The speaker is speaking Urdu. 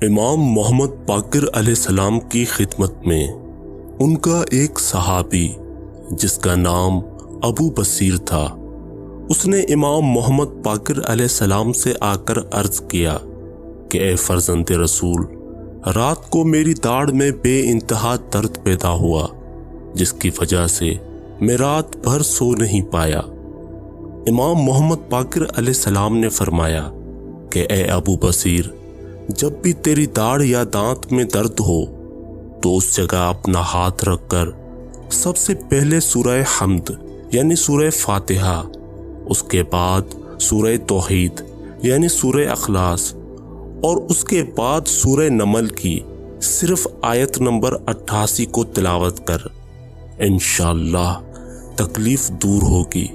امام محمد باقر علیہ السلام کی خدمت میں ان کا ایک صحابی جس کا نام ابو بصیر تھا، اس نے امام محمد باقر علیہ السلام سے آ کر عرض کیا کہ اے فرزند رسول، رات کو میری داڑھ میں بے انتہا درد پیدا ہوا، جس کی وجہ سے میں رات بھر سو نہیں پایا۔ امام محمد باقر علیہ السلام نے فرمایا کہ اے ابو بصیر، جب بھی تیری داڑھ یا دانت میں درد ہو تو اس جگہ اپنا ہاتھ رکھ کر سب سے پہلے سورہ حمد یعنی سورہ فاتحہ، اس کے بعد سورہ توحید یعنی سورہ اخلاص، اور اس کے بعد سورہ نمل کی صرف آیت نمبر 88 کو تلاوت کر، انشاءاللہ تکلیف دور ہوگی۔